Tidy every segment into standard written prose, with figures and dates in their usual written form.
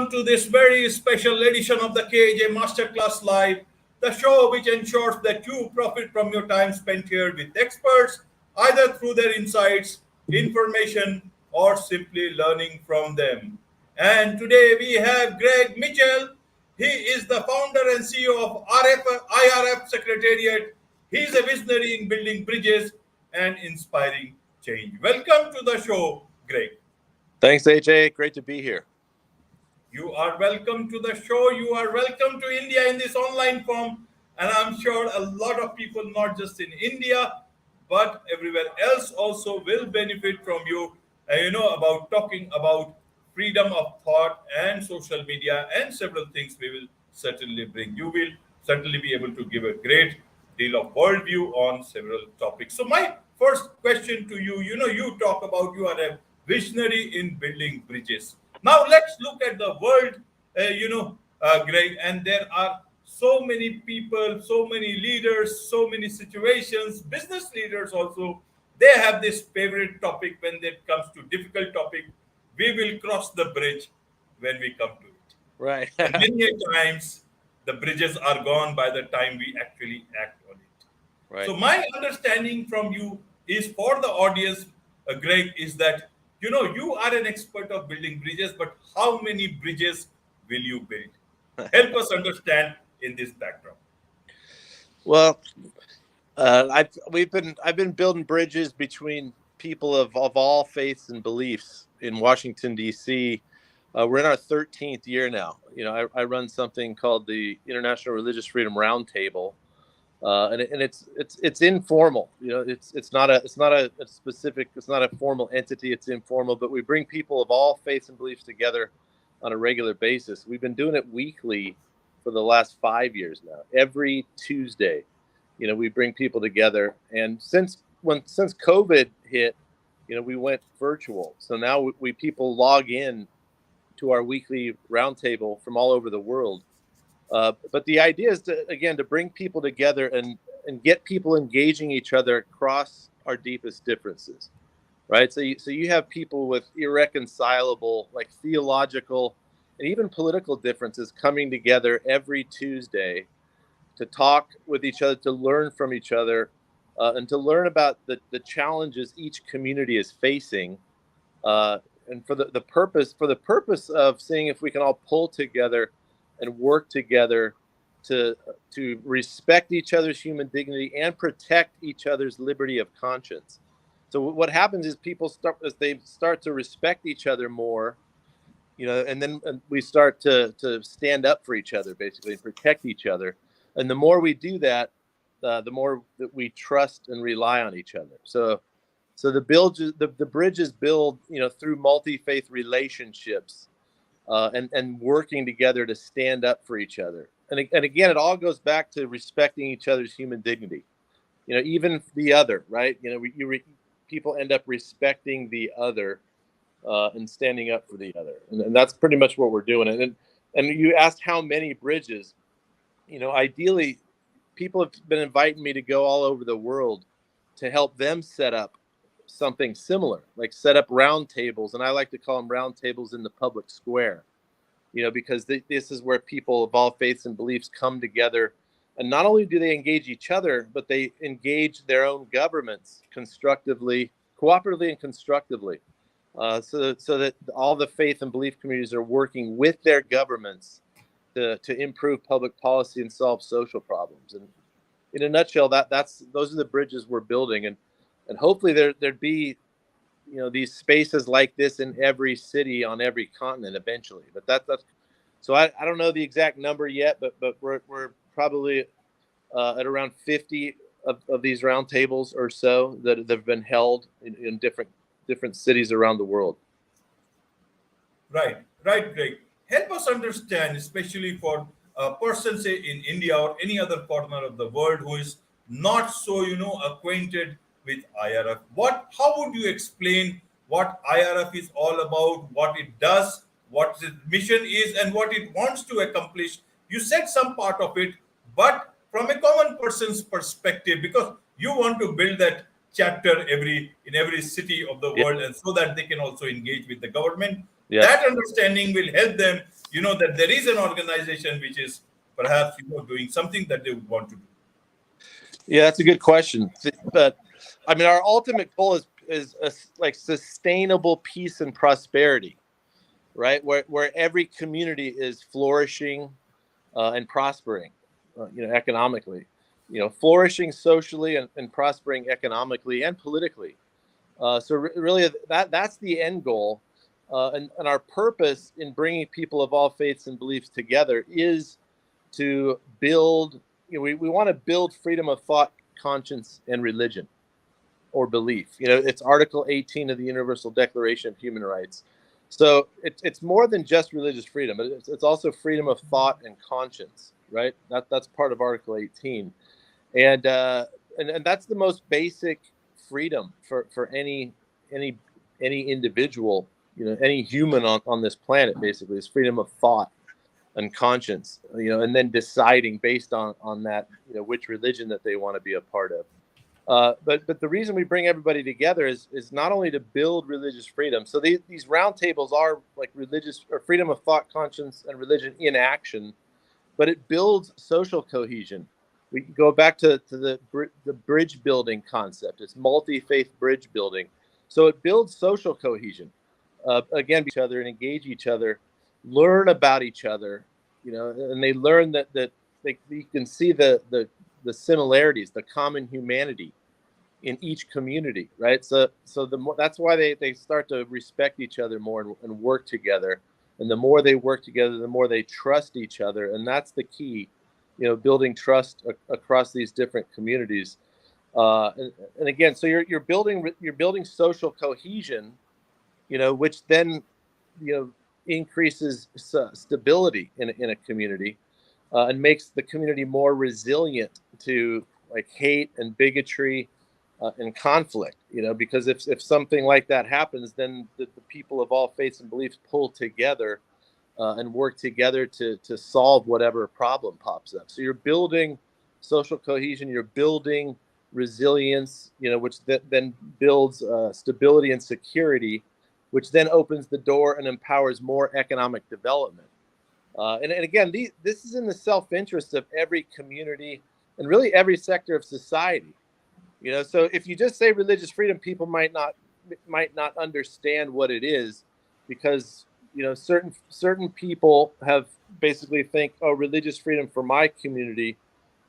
welcome to this very special edition of the KJ Masterclass Live, the show which ensures that you profit from your time spent here with experts, either through their insights, information, or simply learning from them. And today we have Greg Mitchell. He is the founder and CEO of IRF Secretariat. He is a visionary in building bridges and inspiring change. Welcome to the show, Greg. Thanks, AJ. Great to be here. You are welcome to the show. You are welcome to India in this online form. And I'm sure a lot of people, not just in India, but everywhere else also will benefit from you, about talking about freedom of thought and social media and several things we will certainly bring. You will certainly be able to give a great deal of worldview on several topics. So my first question to you, you talk about you are a visionary in building bridges. Now let's look at the world, Greg, and there are so many people, so many leaders, so many situations, business leaders also, they have this favorite topic when it comes to difficult topic. We will cross the bridge when we come to it. Right. And many times the bridges are gone by the time we actually act on it. Right. So my understanding from you is for the audience, Greg, is that you are an expert of building bridges, but how many bridges will you build? Help us understand in this background. Well, I've been building bridges between people of all faiths and beliefs in Washington, D.C. We're in our 13th year now. I run something called the International Religious Freedom Roundtable. And it's informal. It's not a formal entity. It's informal, but we bring people of all faiths and beliefs together on a regular basis. We've been doing it weekly for the last 5 years now. Every Tuesday, we bring people together. And since COVID hit, we went virtual. So now people log in to our weekly roundtable from all over the world. But the idea is to bring people together and get people engaging each other across our deepest differences, right? So you have people with irreconcilable, like theological and even political differences coming together every Tuesday to talk with each other, to learn from each other, and to learn about the challenges each community is facing, and for the purpose of seeing if we can all pull together and work together to respect each other's human dignity and protect each other's liberty of conscience. So what happens is people start to respect each other more, and then we start to stand up for each other, basically, and protect each other. And the more we do that, the more that we trust and rely on each other. So the bridges build, through multi-faith relationships. And working together to stand up for each other. And again, it all goes back to respecting each other's human dignity. Even the other, right? People end up respecting the other and standing up for the other. And that's pretty much what we're doing. And you asked how many bridges. Ideally, people have been inviting me to go all over the world to help them set up something similar, like set up round tables, and I like to call them round tables in the public square, because this is where people of all faiths and beliefs come together, and not only do they engage each other, but they engage their own governments constructively, cooperatively, and constructively, so that all the faith and belief communities are working with their governments to improve public policy and solve social problems. And in a nutshell, those are the bridges we're building. And hopefully there'd be, these spaces like this in every city on every continent eventually. But that's so I don't know the exact number yet, but we're probably at around 50 of these roundtables or so that have been held in different cities around the world. Right, Greg. Help us understand, especially for a person, say in India or any other corner of the world who is not so, acquainted with IRF. How would you explain what IRF is all about, what it does, what its mission is, and what it wants to accomplish? You said some part of it, but from a common person's perspective, because you want to build that chapter in every city of the world, and so that they can also engage with the government. Yeah. That understanding will help them, you know, that there is an organization which is perhaps, you know, doing something that they would want to do? Yeah, that's a good question. But I mean, our ultimate goal is like sustainable peace and prosperity, right? Where every community is flourishing and prospering, you know, economically, you know, flourishing socially and prospering economically and politically. So really, that's the end goal, and our purpose in bringing people of all faiths and beliefs together is to build. You know, we want to build freedom of thought, conscience, and religion or belief. You know, it's Article 18 of the Universal Declaration of Human Rights. So it's more than just religious freedom. It's also freedom of thought and conscience, right? That's part of Article 18, and that's the most basic freedom for any individual, you know, any human on this planet. Basically, is freedom of thought and conscience, you know, and then deciding based on that, you know, which religion that they want to be a part of. But the reason we bring everybody together is not only to build religious freedom. So these roundtables are like religious or freedom of thought, conscience, and religion in action, but it builds social cohesion. We go back to the bridge building concept. It's multi-faith bridge building. So it builds social cohesion. Again, each other and engage each other, learn about each other, you know, and they learn that you can see the similarities, the common humanity in each community, right? So that's why they start to respect each other more and work together. And the more they work together, the more they trust each other, and that's the key, you know, building trust across these different communities. And again, so you're building social cohesion, you know, which then, you know, increases stability in a community. And makes the community more resilient to like hate and bigotry and conflict, you know, because if something like that happens, then the people of all faiths and beliefs pull together and work together to solve whatever problem pops up. So you're building social cohesion, you're building resilience, you know, which then builds stability and security, which then opens the door and empowers more economic development. And again, this is in the self-interest of every community and really every sector of society. You know, so if you just say religious freedom, people might not understand what it is, because, you know, certain people have basically think, oh, religious freedom for my community,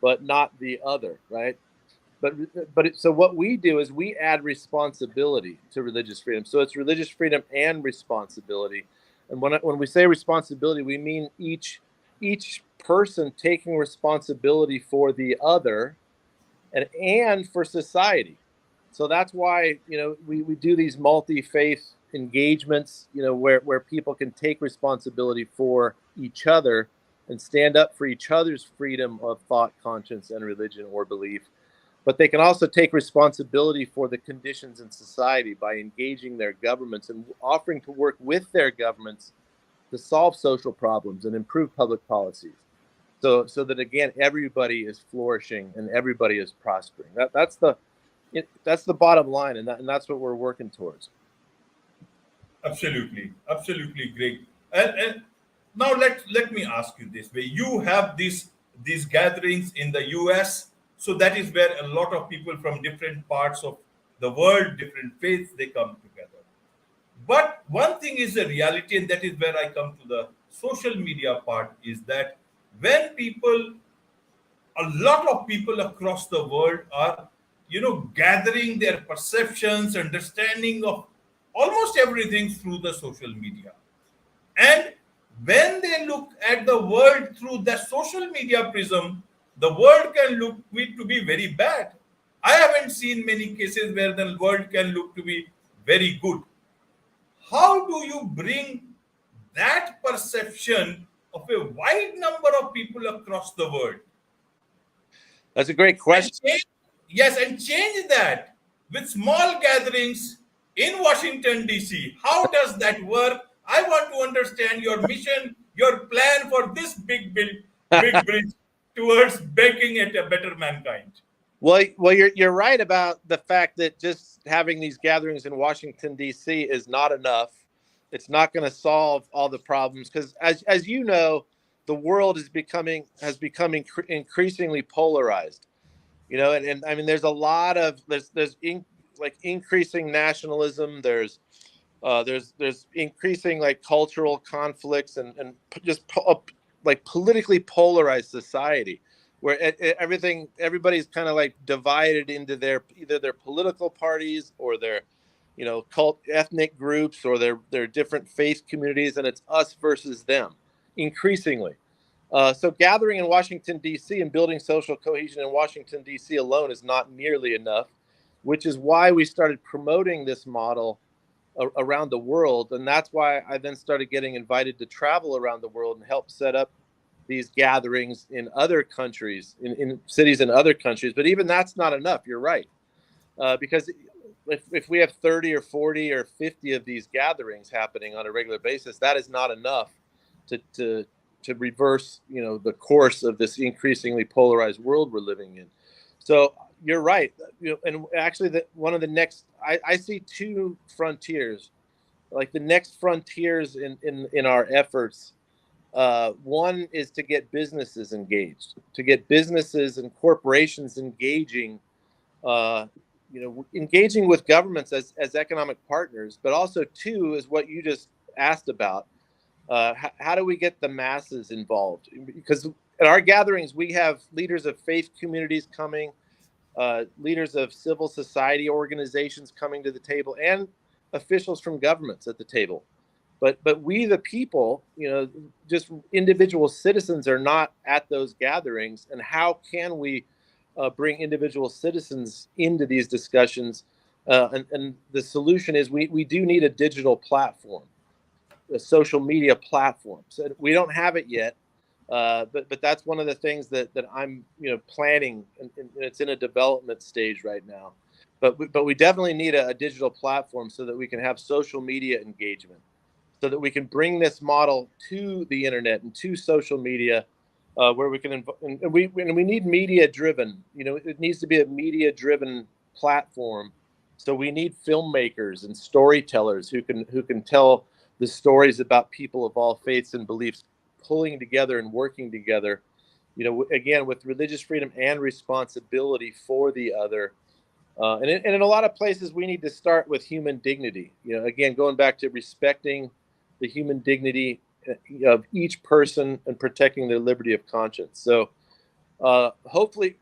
but not the other, right? So what we do is we add responsibility to religious freedom. So it's religious freedom and responsibility. And when we say responsibility, we mean each person taking responsibility for the other and for society. So that's why, you know, we do these multi-faith engagements, you know, where people can take responsibility for each other and stand up for each other's freedom of thought, conscience, and religion or belief. But they can also take responsibility for the conditions in society by engaging their governments and offering to work with their governments to solve social problems and improve public policies. So that, again, everybody is flourishing and everybody is prospering. That's the bottom line, and that's what we're working towards. Absolutely, absolutely great. And now let me ask you this way: you have these gatherings in the U.S., so that is where a lot of people from different parts of the world, different faiths, they come together. But one thing is a reality, and that is where I come to the social media part, is that when a lot of people across the world are, you know, gathering their perceptions, understanding of almost everything through the social media. And when they look at the world through the social media prism, the world can look it to be very bad. I haven't seen many cases where the world can look to be very good. How do you bring that perception of a wide number of people across the world? That's a great question. And change that with small gatherings in Washington, D.C. How does that work? I want to understand your mission, your plan for this big bridge towards making it a better mankind. Well, you're right about the fact that just having these gatherings in Washington, D.C. is not enough. It's not going to solve all the problems because, as you know, the world has become increasingly polarized. And I mean, there's a lot of like increasing nationalism. There's increasing like cultural conflicts and just like politically polarized society where everybody's kind of like divided into either their political parties or their ethnic groups or their different faith communities, and it's us versus them increasingly. So gathering in Washington, D.C. and building social cohesion in Washington, D.C. alone is not nearly enough, which is why we started promoting this model around the world. And that's why I then started getting invited to travel around the world and help set up these gatherings in other countries, in cities in other countries. But even that's not enough. You're right. Because if we have 30 or 40 or 50 of these gatherings happening on a regular basis, that is not enough to reverse, the course of this increasingly polarized world we're living in. So you're right. And actually, one of the next, I see two frontiers, like the next frontiers in our efforts. One is to get businesses engaged, to get businesses and corporations engaging with governments as economic partners, but also two is what you just asked about. How do we get the masses involved? Because at our gatherings, we have leaders of faith communities coming, leaders of civil society organizations coming to the table, and officials from governments at the table. But we, the people, just individual citizens are not at those gatherings. And how can we bring individual citizens into these discussions? And the solution is we do need a digital platform, a social media platform. So we don't have it yet, but that's one of the things that I'm planning, and it's in a development stage right now. But we definitely need a digital platform so that we can have social media engagement, so that we can bring this model to the internet and to social media, where we can we need media driven. It needs to be a media driven platform. So we need filmmakers and storytellers who can tell the stories about people of all faiths and beliefs, pulling together and working together, again, with religious freedom and responsibility for the other. And in a lot of places, we need to start with human dignity. Again, going back to respecting the human dignity of each person and protecting their liberty of conscience. So hopefully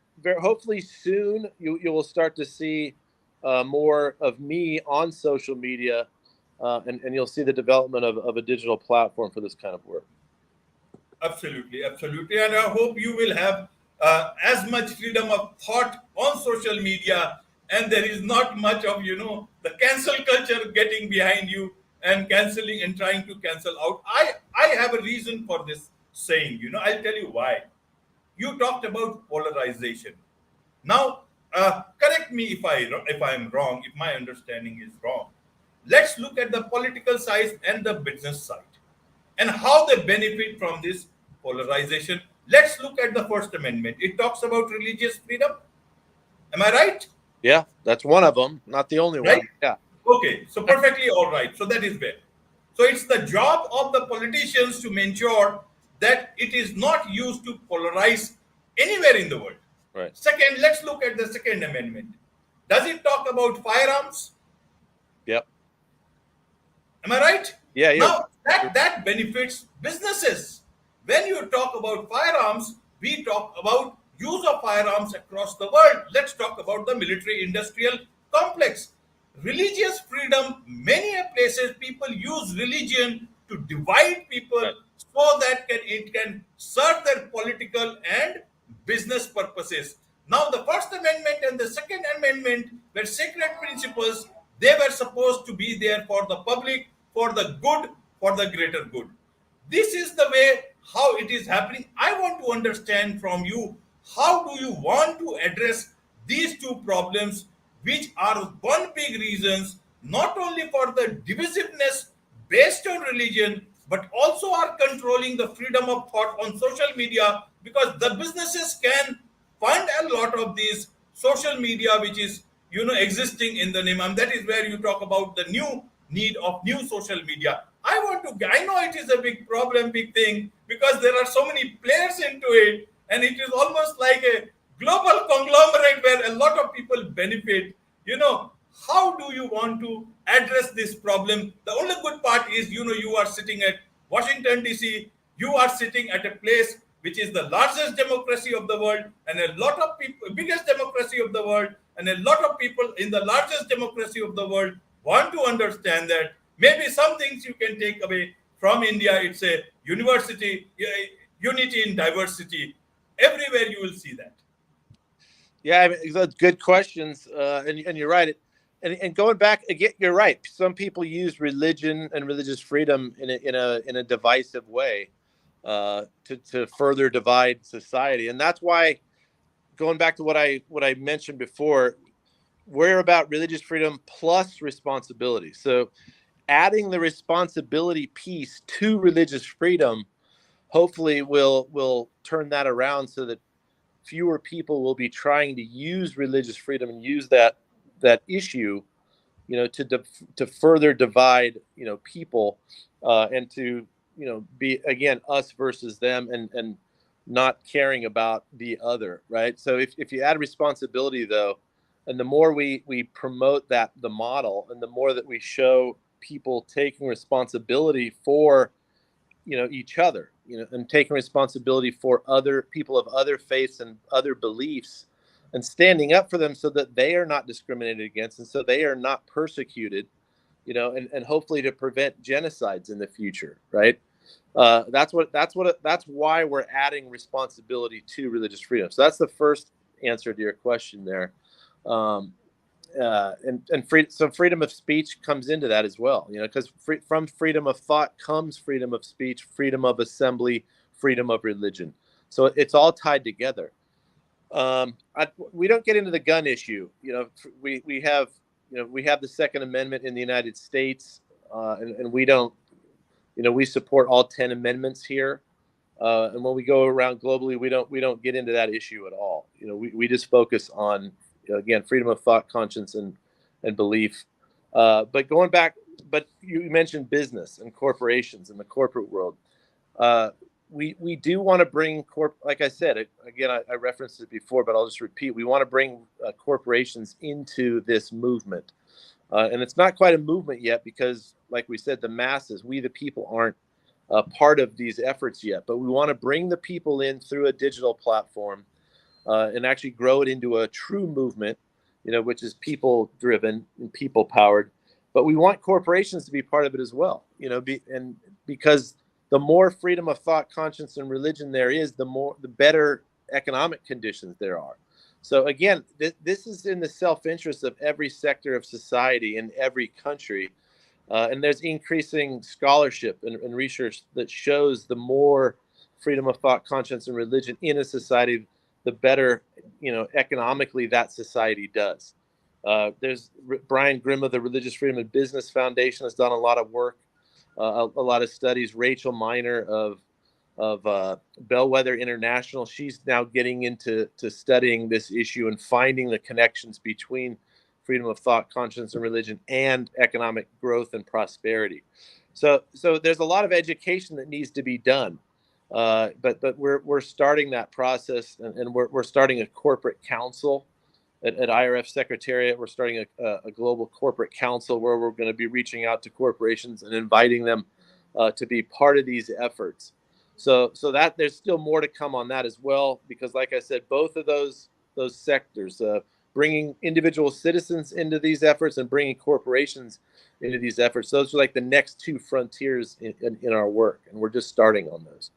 soon you will start to see more of me on social media, and you'll see the development of a digital platform for this kind of work. Absolutely, absolutely. And I hope you will have as much freedom of thought on social media, and there is not much of, the cancel culture getting behind you and canceling and trying to cancel out. I have a reason for this saying, I'll tell you why. You talked about polarization. Now, correct me if I am wrong, if my understanding is wrong. Let's look at the political side and the business side, and how they benefit from this polarization. Let's look at the First Amendment. It talks about religious freedom. Am I right? Yeah, that's one of them, not the only Right? one. Yeah. Okay, so perfectly all right. So that is where. So it's the job of the politicians to ensure that it is not used to polarize anywhere in the world. Right. Second, let's look at the Second Amendment. Does it talk about firearms? Yep. Am I right? Yeah. Now that benefits businesses. When you talk about firearms, we talk about use of firearms across the world. Let's talk about the military-industrial complex. Religious freedom. Many places people use religion to divide people, Right, so that it can serve their political and business purposes. Now, the First Amendment and the Second Amendment were sacred principles. They were supposed to be there for the public, for the good, for the greater good. This is the way how it is happening. I want to understand from you, how do you want to address these two problems, which are one big reasons not only for the divisiveness based on religion, but also are controlling the freedom of thought on social media, because the businesses can fund a lot of these social media which is existing in the name, and that is where you talk about the new need of new social media. I know it is a big problem, big thing, because there are so many players into it, and it is almost like a global conglomerate where a lot of people benefit. How do you want to address this problem? The only good part is, you are sitting at Washington, D.C., you are sitting at a place which is the largest democracy of the world, and a lot of people, biggest democracy of the world, and a lot of people in the largest democracy of the world want to understand that maybe some things you can take away from India. It's a university, unity in diversity. Everywhere you will see that. Yeah, I mean, that's good questions, and you're right. And going back again, you're right. Some people use religion and religious freedom in a divisive way to further divide society, and that's why, going back to what I mentioned before, we're about religious freedom plus responsibility. So adding the responsibility piece to religious freedom hopefully will turn that around so that fewer people will be trying to use religious freedom and use that issue, to further divide, people, and to, be, again, us versus them, and not caring about the other, right? So if you add responsibility, though, and the more we promote the model, and the more that we show people taking responsibility for, each other, and taking responsibility for other people of other faiths and other beliefs, and standing up for them so that they are not discriminated against, and so they are not persecuted, and hopefully to prevent genocides in the future, right? That's why we're adding responsibility to religious freedom. So that's the first answer to your question there. So freedom of speech comes into that as well, because from freedom of thought comes freedom of speech, freedom of assembly, freedom of religion. So it's all tied together. We don't get into the gun issue. We have the Second Amendment in the United States, and we don't, we support all 10 amendments here. And when we go around globally, we don't get into that issue at all. We just focus on, again, freedom of thought, conscience, and belief. But going back, but you mentioned business and corporations in the corporate world. We do want to bring like I said, again, I referenced it before, but I'll just repeat. We want to bring corporations into this movement. And it's not quite a movement yet because, like we said, the masses, we the people, aren't part of these efforts yet. But we want to bring the people in through a digital platform, and actually grow it into a true movement, which is people-driven and people-powered. But we want corporations to be part of it as well, because the more freedom of thought, conscience, and religion there is, the better economic conditions there are. So again, this is in the self-interest of every sector of society in every country. And there's increasing scholarship and research that shows the more freedom of thought, conscience, and religion in a society, the better, economically that society does. There's Brian Grimm of the Religious Freedom and Business Foundation has done a lot of work, a lot of studies. Rachel Miner of Bellwether International, she's now getting into studying this issue and finding the connections between freedom of thought, conscience, and religion, and economic growth and prosperity. So there's a lot of education that needs to be done. But we're starting that process, and we're starting a corporate council at IRF Secretariat. We're starting a global corporate council where we're going to be reaching out to corporations and inviting them to be part of these efforts. So that there's still more to come on that as well, because like I said, both of those sectors, bringing individual citizens into these efforts and bringing corporations into these efforts, those are like the next two frontiers in our work, and we're just starting on those.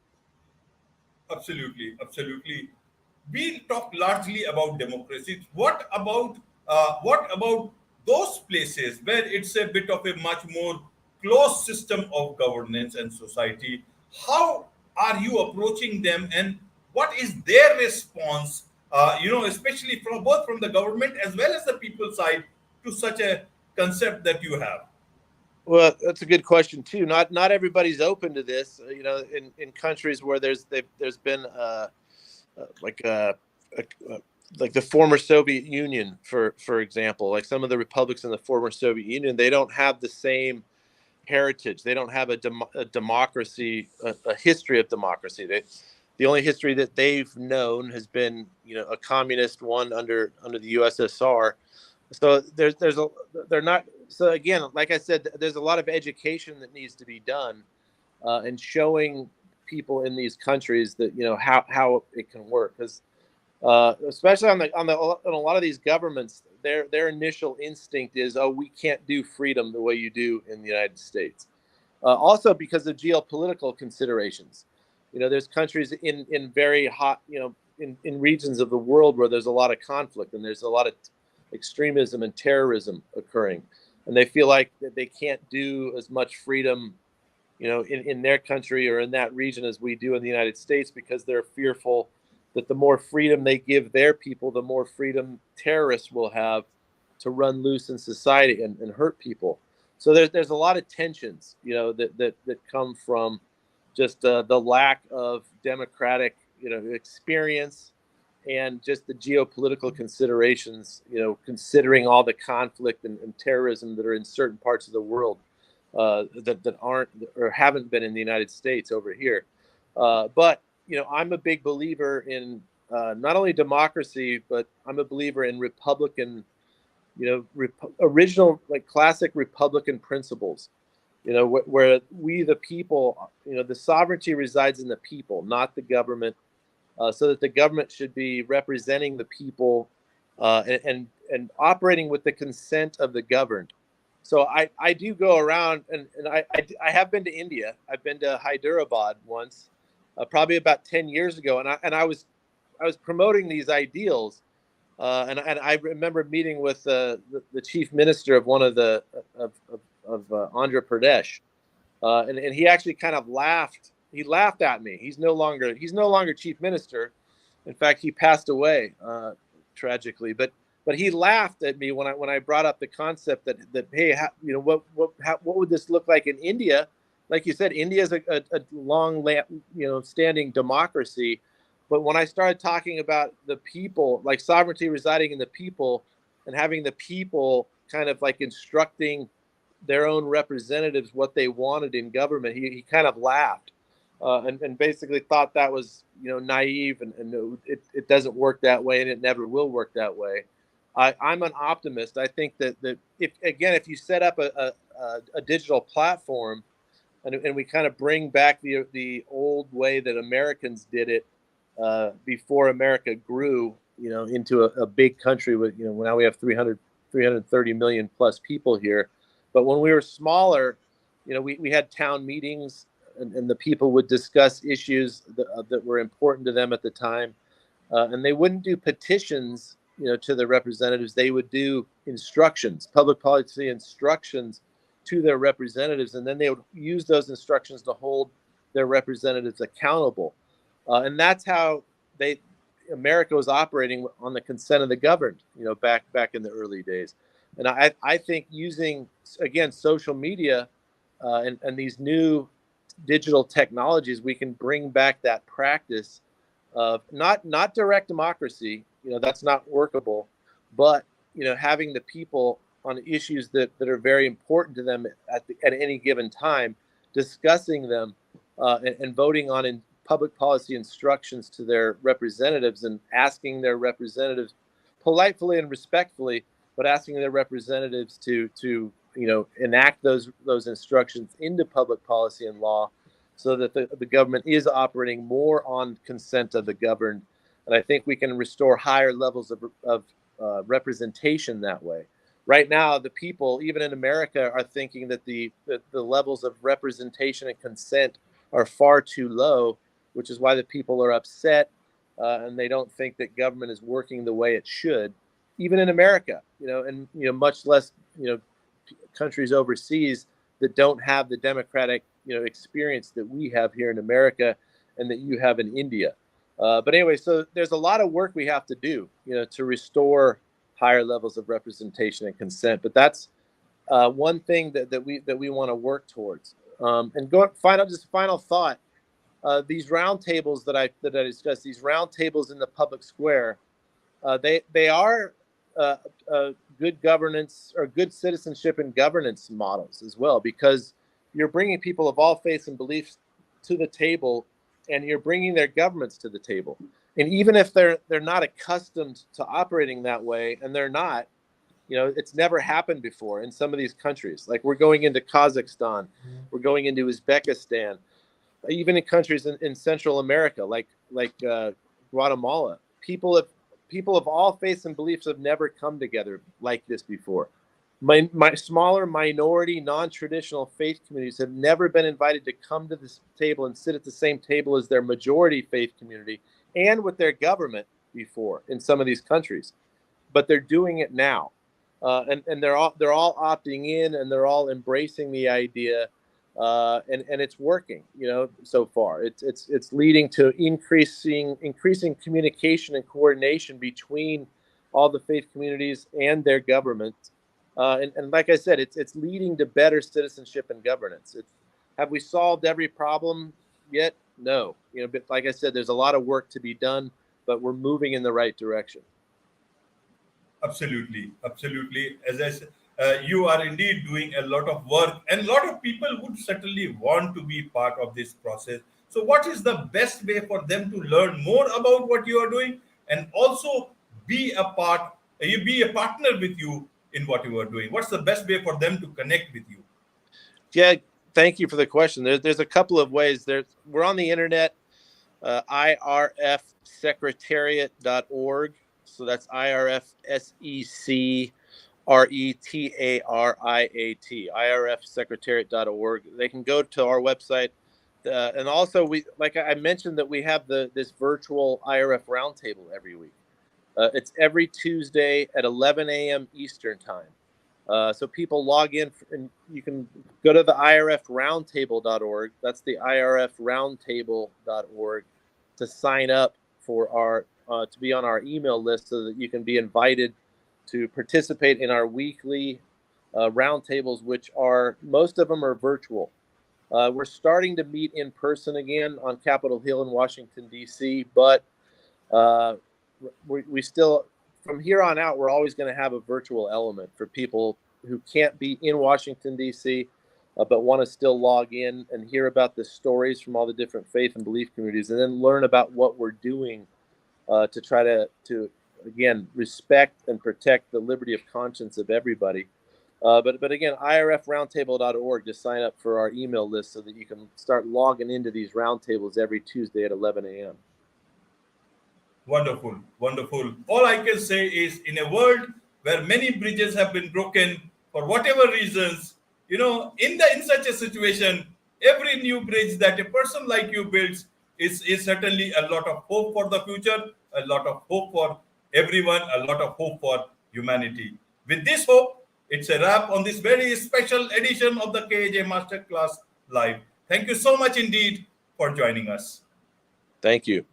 Absolutely, absolutely. We talk largely about democracy. What about those places where it's a bit of a much more closed system of governance and society? How are you approaching them, and what is their response? Especially from both from the government as well as the people side to such a concept that you have. Well, that's a good question too. Not everybody's open to this. In countries where there's been like the former Soviet Union, for example, like some of the republics in the former Soviet Union, they don't have the same heritage. They don't have a democracy, a history of democracy. The only history that they've known has been, a communist one under the USSR. So they're not. So again, like I said, there's a lot of education that needs to be done, and showing people in these countries that how it can work, because especially on a lot of these governments, their initial instinct is, oh, we can't do freedom the way you do in the United States. Also because of geopolitical considerations. There's countries in very hot, in regions of the world where there's a lot of conflict and there's a lot of extremism and terrorism occurring, and they feel like that they can't do as much freedom, in their country or in that region as we do in the United States, because they're fearful that the more freedom they give their people, the more freedom terrorists will have to run loose in society and hurt people. So there's a lot of tensions, that come from just the lack of democratic, experience, and just the geopolitical considerations, considering all the conflict and terrorism that are in certain parts of the world, that aren't or haven't been in the United States over here. But I'm a big believer in not only democracy, but I'm a believer in Republican, original, like classic Republican principles, where we, the people, the sovereignty resides in the people, not the government, so that the government should be representing the people, and operating with the consent of the governed. So I do go around, and I have been to India. I've been to Hyderabad once, probably about 10 years ago, and I was promoting these ideals, and I remember meeting with the chief minister of one of the of Andhra Pradesh, and he actually kind of laughed. He laughed at me. He's no longer chief minister. In fact, he passed away tragically. But he laughed at me when I brought up the concept that hey, what would this look like in India? Like you said, India is a long, standing democracy. But when I started talking about the people, like sovereignty residing in the people, and having the people kind of like instructing their own representatives what they wanted in government, he kind of laughed, and basically thought that was naive, and it doesn't work that way, and it never will work that way. I'm an optimist. I think that if you set up a digital platform, and we kind of bring back the old way that Americans did it, before America grew, into a big country with, now we have 330 million plus people here. But when we were smaller, we had town meetings, and the people would discuss issues that were important to them at the time. And they wouldn't do petitions, to the representatives. They would do instructions, public policy instructions to their representatives. And then they would use those instructions to hold their representatives accountable. And that's how America was operating on the consent of the governed, back in the early days. And I think using, again, social media, and these new digital technologies, we can bring back that practice of not direct democracy. That's not workable, but having the people on issues that are very important to them at any given time, discussing them, and voting on in public policy instructions to their representatives, and asking their representatives politely and respectfully, but asking their representatives to enact those instructions into public policy and law, so that the government is operating more on consent of the governed. And I think we can restore higher levels of representation that way. Right now, the people, even in America, are thinking that the levels of representation and consent are far too low, which is why the people are upset, and they don't think that government is working the way it should, even in America, and much less countries overseas that don't have the democratic experience that we have here in America and that you have in India. But anyway, so there's a lot of work we have to do, to restore higher levels of representation and consent. But that's one thing that we want to work towards. And final thought. These roundtables that I discussed, these roundtables in the public square, they are good governance or good citizenship and governance models as well, because you're bringing people of all faiths and beliefs to the table, and you're bringing their governments to the table. And even if they're not accustomed to operating that way, and they're not, it's never happened before in some of these countries. Like, we're going into Kazakhstan, we're going into Uzbekistan, even in countries in Central America, like Guatemala. People of all faiths and beliefs have never come together like this before. My smaller minority, non-traditional faith communities have never been invited to come to this table and sit at the same table as their majority faith community and with their government before in some of these countries. But they're doing it now, and they're all opting in, and they're all embracing the idea, and it's working. So far, it's leading to increasing communication and coordination between all the faith communities and their governments. And like I said, it's leading to better citizenship and governance. Have we solved every problem yet? No. But like I said, there's a lot of work to be done, but we're moving in the right direction. Absolutely. As I said, you are indeed doing a lot of work, and a lot of people would certainly want to be part of this process. So what is the best way for them to learn more about what you are doing, and also be a partner with you in what you are doing? What's the best way for them to connect with you? Yeah, thank you for the question. There's a couple of ways. We're on the internet, IRF Secretariat.org. So that's IRF Secretariat, IRF Secretariat.org. They can go to our website. And also, like I mentioned, that we have this virtual IRF roundtable every week. It's every Tuesday at 11 a.m. Eastern time. So people log in, and you can go to the IRFroundtable.org. That's the IRFroundtable.org to sign up for our to be on our email list, so that you can be invited to participate in our weekly roundtables, which most of them are virtual. We're starting to meet in person again on Capitol Hill in Washington, D.C., but we still, from here on out, we're always going to have a virtual element for people who can't be in Washington, D.C., but want to still log in and hear about the stories from all the different faith and belief communities, and then learn about what we're doing to try to again, respect and protect the liberty of conscience of everybody. But again, IRFroundtable.org to sign up for our email list, so that you can start logging into these roundtables every Tuesday at 11 a.m. Wonderful. All I can say is, in a world where many bridges have been broken for whatever reasons, in such a situation, every new bridge that a person like you builds is certainly a lot of hope for the future, a lot of hope for everyone, a lot of hope for humanity. With this hope, it's a wrap on this very special edition of the KJ Masterclass Live. Thank you so much indeed for joining us. Thank you.